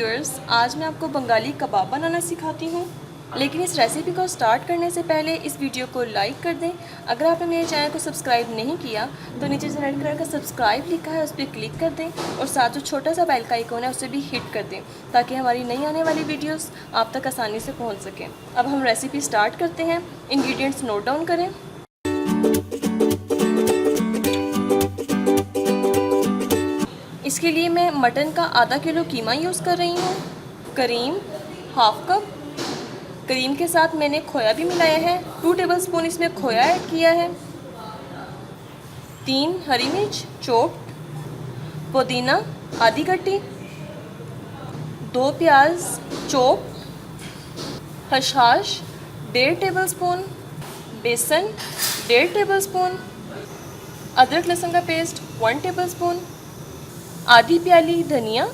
Viewers, आज मैं आपको बंगाली कबाब बनाना सिखाती हूँ। लेकिन इस रेसिपी को स्टार्ट करने से पहले इस वीडियो को लाइक कर दें। अगर आपने मेरे चैनल को सब्सक्राइब नहीं किया तो नीचे से रेड कलर का सब्सक्राइब लिखा है, उस पर क्लिक कर दें और साथ जो छोटा सा बेल का आइकॉन है उसे भी हिट कर दें ताकि हमारी नई आने वाली वीडियोस आप तक आसानी से पहुँच सकें। अब हम रेसिपी स्टार्ट करते हैं। इंग्रेडिएंट्स नोट डाउन करें। इसके लिए मैं मटन का आधा किलो कीमा यूज़ कर रही हूँ। करीम हाफ कप। करीम के साथ मैंने खोया भी मिलाया है। 2 टेबलस्पून इसमें खोया ऐड किया है। 3 हरी मिर्च चॉप्ड। पुदीना आधी कटी। 2 प्याज चॉप्ड। खसखस 1.5 टेबलस्पून। बेसन 1.5 टेबलस्पून। अदरक लहसुन का पेस्ट 1 टेबलस्पून। आधी प्याली धनिया।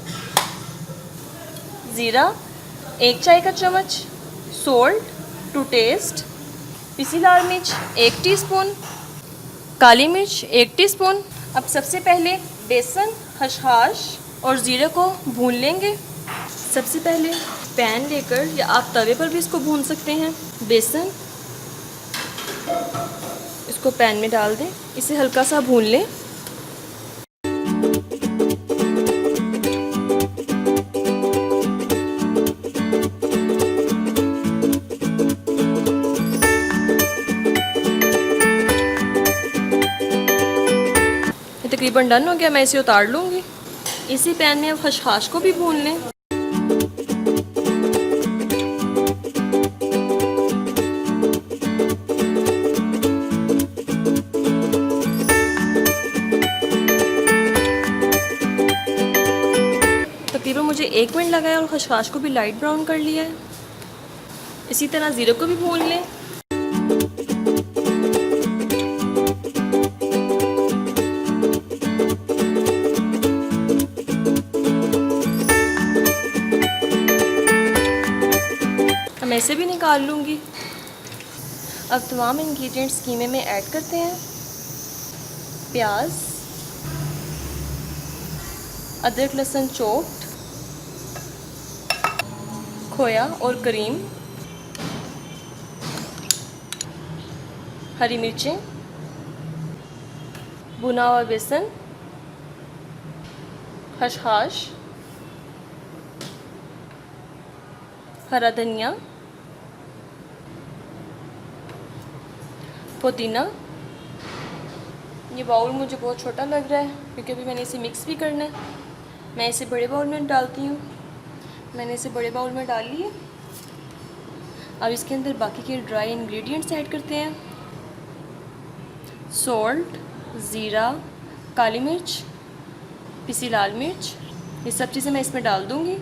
ज़ीरा 1 चाय का चम्मच। Salt to taste. पिसी लाल मिर्च 1 टीस्पून। काली मिर्च 1 टीस्पून। अब सबसे पहले बेसन, खसखस और ज़ीरे को भून लेंगे। सबसे पहले पैन लेकर या आप तवे पर भी इसको भून सकते हैं। बेसन इसको पैन में डाल दें, इसे हल्का सा भून लें। तकरीबन डन हो गया, मैं इसे उतार लूँगी। इसी पैन में अब खसखस को भी भून लें। तकरीबन मुझे 1 मिनट लगा है और खसखस को भी लाइट ब्राउन कर लिया है। इसी तरह ज़ीरे को भी भून लें। मैं इसे भी निकाल लूँगी। अब तमाम इंग्रेडिएंट्स कीमे में ऐड करते हैं। प्याज, अदरक लहसुन चॉप्ड, खोया और करीम, हरी मिर्चें, भुना हुआ बेसन, खसखस, हरा धनिया, पुदीना। ये बाउल मुझे बहुत छोटा लग रहा है क्योंकि अभी मैंने इसे मिक्स भी करना है। मैं इसे बड़े बाउल में डालती हूँ। मैंने इसे बड़े बाउल में डाल लिया। अब इसके अंदर बाकी के ड्राई इंग्रेडिएंट्स ऐड करते हैं। सॉल्ट, ज़ीरा, काली मिर्च, पिसी लाल मिर्च, ये सब चीज़ें मैं इसमें डाल दूँगी।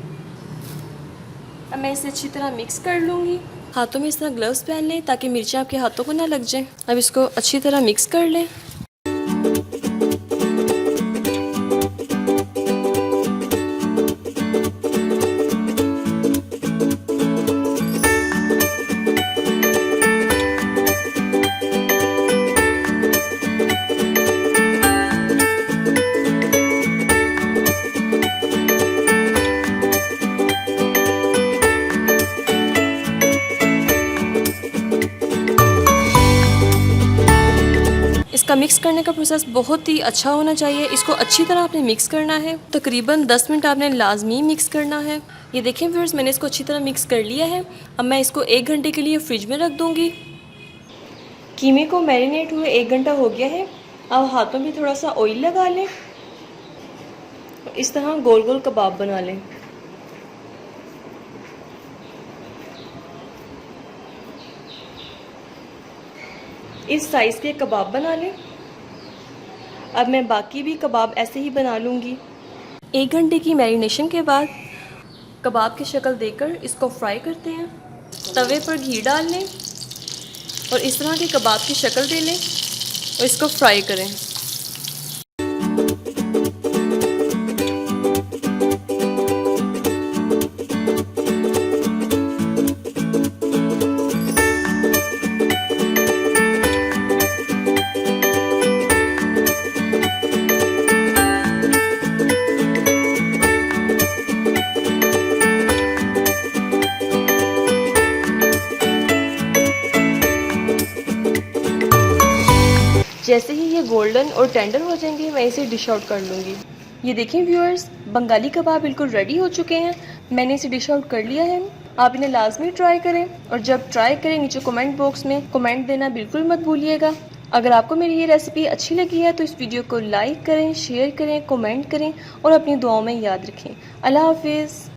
अब मैं इसे अच्छी तरह मिक्स कर लूँगी। हाथों में इस तरह ग्लव्स पहन लें ताकि मिर्चें आपके हाथों को ना लग जाएं। अब इसको अच्छी तरह मिक्स कर लें। इसका मिक्स करने का प्रोसेस बहुत ही अच्छा होना चाहिए। इसको अच्छी तरह आपने मिक्स करना है। तकरीबन 10 मिनट आपने लाजमी मिक्स करना है। ये देखें व्यूअर्स, मैंने इसको अच्छी तरह मिक्स कर लिया है। अब मैं इसको 1 घंटे के लिए फ्रिज में रख दूँगी। कीमे को मैरिनेट हुए 1 घंटा हो गया है। अब हाथों में थोड़ा सा ऑयल लगा लें। इस तरह गोल गोल कबाब बना लें। इस साइज़ के कबाब बना लें। अब मैं बाकी भी कबाब ऐसे ही बना लूँगी। 1 घंटे की मैरिनेशन के बाद कबाब की शक्ल देकर इसको फ्राई करते हैं। तवे पर घी डाल लें और इस तरह के कबाब की शक्ल दे लें और इसको फ्राई करें। जैसे ही ये गोल्डन और टेंडर हो जाएंगे मैं इसे डिश आउट कर लूँगी। ये देखें व्यूअर्स, बंगाली कबाब बिल्कुल रेडी हो चुके हैं। मैंने इसे डिश आउट कर लिया है। आप इन्हें लाजमी ट्राई करें और जब ट्राई करें नीचे कमेंट बॉक्स में कमेंट देना बिल्कुल मत भूलिएगा। अगर आपको मेरी ये रेसिपी अच्छी लगी है तो इस वीडियो को लाइक करें, शेयर करें, कमेंट करें और अपनी दुआओं में याद रखें। अल्लाह हाफिज़।